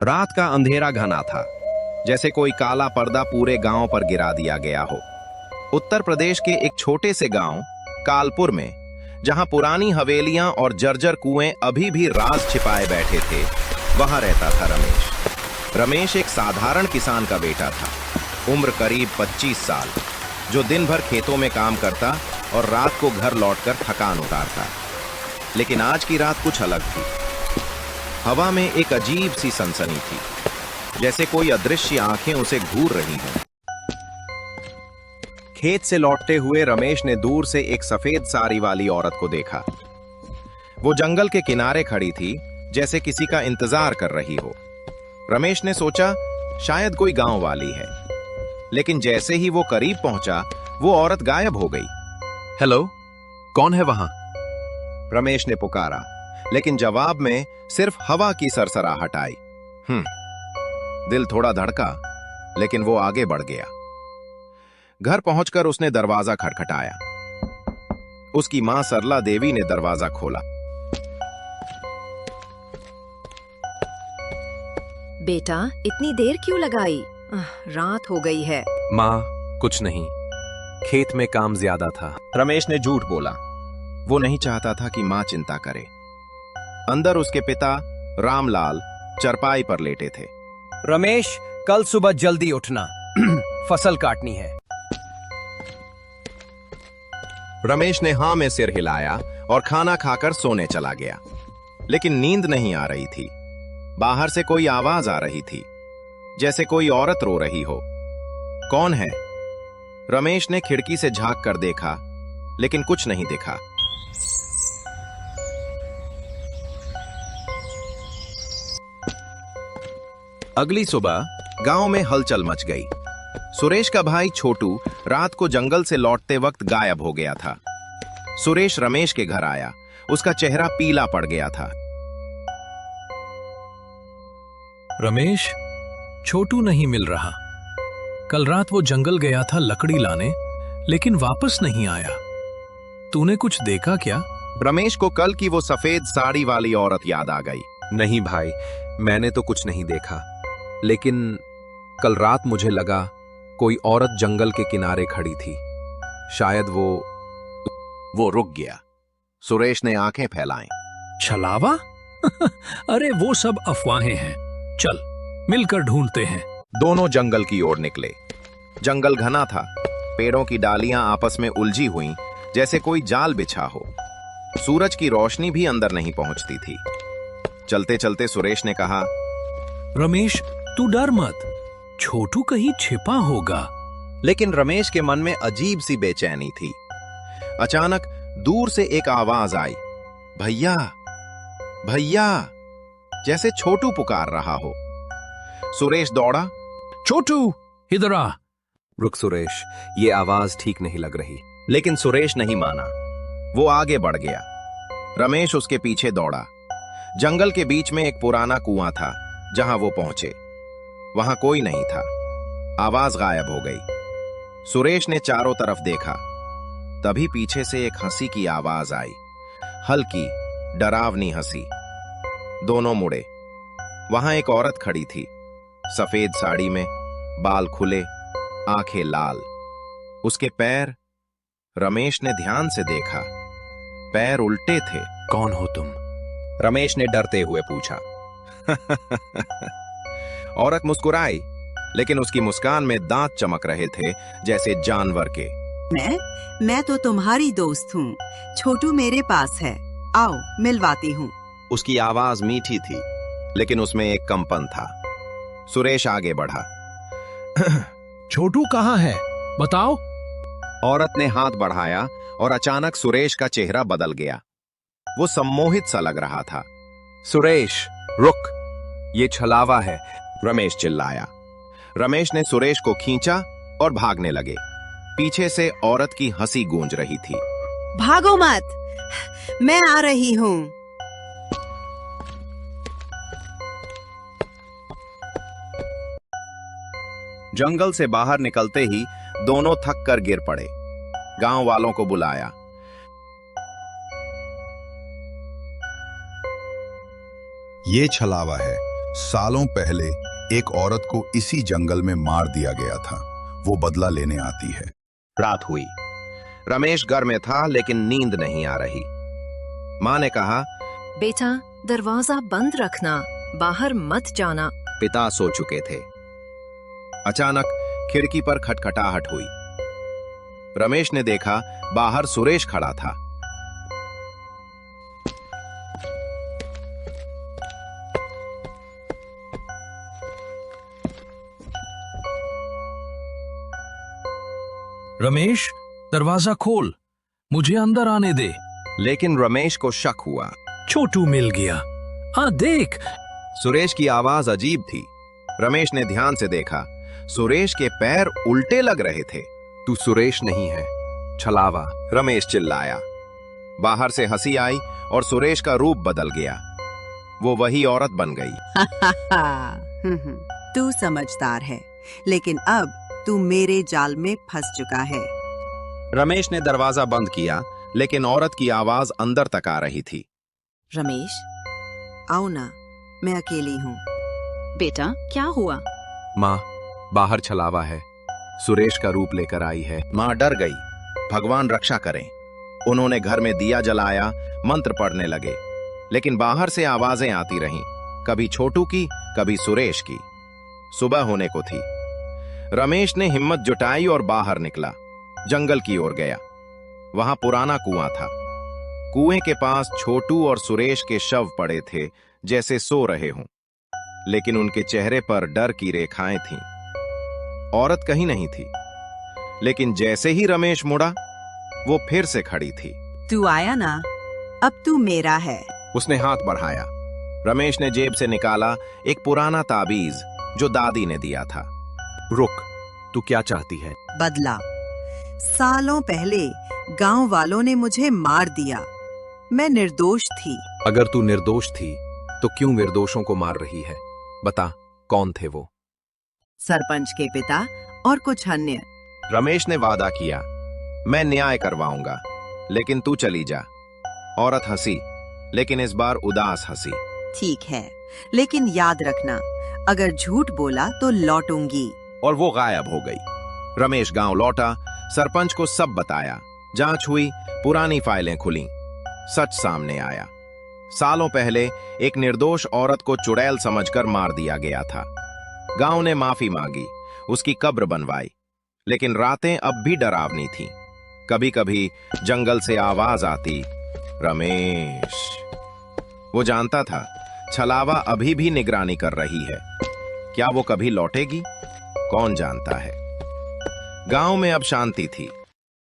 रात का अंधेरा घना था, जैसे कोई काला पर्दा पूरे गांव पर गिरा दिया गया हो। उत्तर प्रदेश के एक छोटे से गांव कालपुर में, जहां पुरानी हवेलियां और जर्जर कुएं अभी भी राज छिपाए बैठे थे, वहां रहता था रमेश। रमेश एक साधारण किसान का बेटा था, उम्र करीब 25 साल, जो दिन भर खेतों में काम करता और रात को घर लौटकर थकान उतारता। लेकिन आज की रात कुछ अलग थी। हवा में एक अजीब सी सनसनी थी, जैसे कोई अदृश्य आंखें उसे घूर रही हों। खेत से लौटते हुए रमेश ने दूर से एक सफेद साड़ी वाली औरत को देखा। वो जंगल के किनारे खड़ी थी, जैसे किसी का इंतजार कर रही हो। रमेश ने सोचा शायद कोई गांव वाली है, लेकिन जैसे ही वो करीब पहुंचा, वो औरत गायब हो गई। हेलो, कौन है वहां? रमेश ने पुकारा, लेकिन जवाब में सिर्फ हवा की सरसराहट आई। दिल थोड़ा धड़का, लेकिन वो आगे बढ़ गया। घर पहुंचकर उसने दरवाजा खटखटाया। उसकी मां सरला देवी ने दरवाजा खोला। बेटा, इतनी देर क्यों लगाई? रात हो गई है। माँ, कुछ नहीं, खेत में काम ज्यादा था। रमेश ने झूठ बोला। वो नहीं चाहता था कि मां चिंता करे। अंदर उसके पिता रामलाल चरपाई पर लेटे थे। रमेश, कल सुबह जल्दी उठना, फसल काटनी है। रमेश ने हां में सिर हिलाया और खाना खाकर सोने चला गया। लेकिन नींद नहीं आ रही थी। बाहर से कोई आवाज आ रही थी, जैसे कोई औरत रो रही हो। कौन है? रमेश ने खिड़की से झांक कर देखा, लेकिन कुछ नहीं दिखा। अगली सुबह गांव में हलचल मच गई। सुरेश का भाई छोटू रात को जंगल से लौटते वक्त गायब हो गया था। सुरेश रमेश के घर आया। उसका चेहरा पीला पड़ गया था। रमेश, छोटू नहीं मिल रहा। कल रात वो जंगल गया था लकड़ी लाने, लेकिन वापस नहीं आया। तूने कुछ देखा क्या? रमेश को कल की वो सफेद साड़ी वाली औरत याद आ गई। नहीं भाई, मैंने तो कुछ नहीं देखा, लेकिन कल रात मुझे लगा कोई औरत जंगल के किनारे खड़ी थी। शायद वो रुक गया। सुरेश ने आंखें फैलाईं। छलावा? अरे वो सब अफवाहें हैं। चल, मिलकर ढूंढते हैं। दोनों जंगल की ओर निकले। जंगल घना था। पेड़ों की डालियां आपस में उलझी हुई, जैसे कोई जाल बिछा हो। सूरज की रोशनी भी अंदर नहीं पहुंचती थी। चलते चलते सुरेश ने कहा, रमेश, तू डर मत, छोटू कहीं छिपा होगा। लेकिन रमेश के मन में अजीब सी बेचैनी थी। अचानक दूर से एक आवाज आई, भैया, भैया, जैसे छोटू पुकार रहा हो। सुरेश दौड़ा। छोटू, इधर आ। रुक सुरेश, ये आवाज ठीक नहीं लग रही। लेकिन सुरेश नहीं माना। वो आगे बढ़ गया। रमेश उसके पीछे दौड़ा। जंगल के बीच में एक पुराना कुआं था। जहां वो पहुंचे, वहां कोई नहीं था। आवाज गायब हो गई। सुरेश ने चारों तरफ देखा। तभी पीछे से एक हंसी की आवाज आई, हल्की, डरावनी हंसी। दोनों मुड़े। वहां एक औरत खड़ी थी, सफेद साड़ी में, बाल खुले, आंखें लाल। उसके पैर, रमेश ने ध्यान से देखा, पैर उल्टे थे। कौन हो तुम? रमेश ने डरते हुए पूछा। औरत मुस्कुराई, लेकिन उसकी मुस्कान में दांत चमक रहे थे, जैसे जानवर के। मैं तो तुम्हारी दोस्त हूँ। छोटू मेरे पास है, आओ मिलवाती हूँ। उसकी आवाज मीठी थी, लेकिन उसमें एक कंपन था। सुरेश आगे बढ़ा। छोटू कहाँ है? बताओ। औरत ने हाथ बढ़ाया और अचानक सुरेश का चेहरा बदल गया। वो सम्मोहित सा लग रहा था। सुरेश, रुक, ये छलावा है। रमेश चिल्लाया। रमेश ने सुरेश को खींचा और भागने लगे। पीछे से औरत की हंसी गूंज रही थी। भागो मत, मैं आ रही हूँ। जंगल से बाहर निकलते ही दोनों थक कर गिर पड़े। गांव वालों को बुलाया। ये छलावा है, सालों पहले एक औरत को इसी जंगल में मार दिया गया था। वो बदला लेने आती है। रात हुई। रमेश घर में था लेकिन नींद नहीं आ रही। माँ ने कहा, बेटा दरवाजा बंद रखना, बाहर मत जाना। पिता सो चुके थे। अचानक खिड़की पर खटखटाहट हुई। रमेश ने देखा बाहर सुरेश खड़ा था। रमेश, दरवाजा खोल, मुझे अंदर आने दे। लेकिन रमेश को शक हुआ। छोटू मिल गया। आ देख। सुरेश की आवाज अजीब थी। रमेश ने ध्यान से देखा। सुरेश के पैर उल्टे लग रहे थे। तू सुरेश नहीं है, छलावा। रमेश चिल्लाया। बाहर से हंसी आई और सुरेश का रूप बदल गया। वो वही औरत बन गई। तू समझदार है, लेकिन अब तू मेरे जाल में फंस चुका है। रमेश ने दरवाजा बंद किया, लेकिन औरत की आवाज अंदर तक आ रही थी। रमेश, आओ ना, मैं अकेली हूँ। बेटा क्या हुआ? माँ, बाहर छलावा है, सुरेश का रूप लेकर आई है। माँ डर गई। भगवान रक्षा करें। उन्होंने घर में दिया जलाया, मंत्र पढ़ने लगे, लेकिन बाहर से आवाजें आती रहीं, कभी छोटू की, कभी सुरेश की। सुबह होने को थी। रमेश ने हिम्मत जुटाई और बाहर निकला। जंगल की ओर गया। वहां पुराना कुआं था। कुएं के पास छोटू और सुरेश के शव पड़े थे, जैसे सो रहे हों, लेकिन उनके चेहरे पर डर की रेखाएं थीं। औरत कहीं नहीं थी, लेकिन जैसे ही रमेश मुड़ा, वो फिर से खड़ी थी। तू आया ना, अब तू मेरा है। उसने हाथ बढ़ाया। रमेश ने जेब से निकाला एक पुराना ताबीज जो दादी ने दिया था। रुक, तू क्या चाहती है? बदला। सालों पहले गांव वालों ने मुझे मार दिया। मैं निर्दोष थी। अगर तू निर्दोष थी तो क्यों निर्दोषों को मार रही है? बता, कौन थे वो? सरपंच के पिता और कुछ अन्य। रमेश ने वादा किया, मैं न्याय करवाऊंगा, लेकिन तू चली जा। औरत हंसी, लेकिन इस बार उदास हंसी। ठीक है, लेकिन याद रखना, अगर झूठ बोला तो लौटूंगी। और वो गायब हो गई। रमेश गांव लौटा, सरपंच को सब बताया। जांच हुई, पुरानी फाइलें खुली, सच सामने आया। सालों पहले एक निर्दोष औरत को चुड़ैल समझकर मार दिया गया था। गांव ने माफी मांगी, उसकी कब्र बनवाई, लेकिन रातें अब भी डरावनी थीं। कभी कभी जंगल से आवाज आती, रमेश। वो जानता था छलावा अभी भी निगरानी कर रही है। क्या वो कभी लौटेगी? कौन जानता है। गांव में अब शांति थी।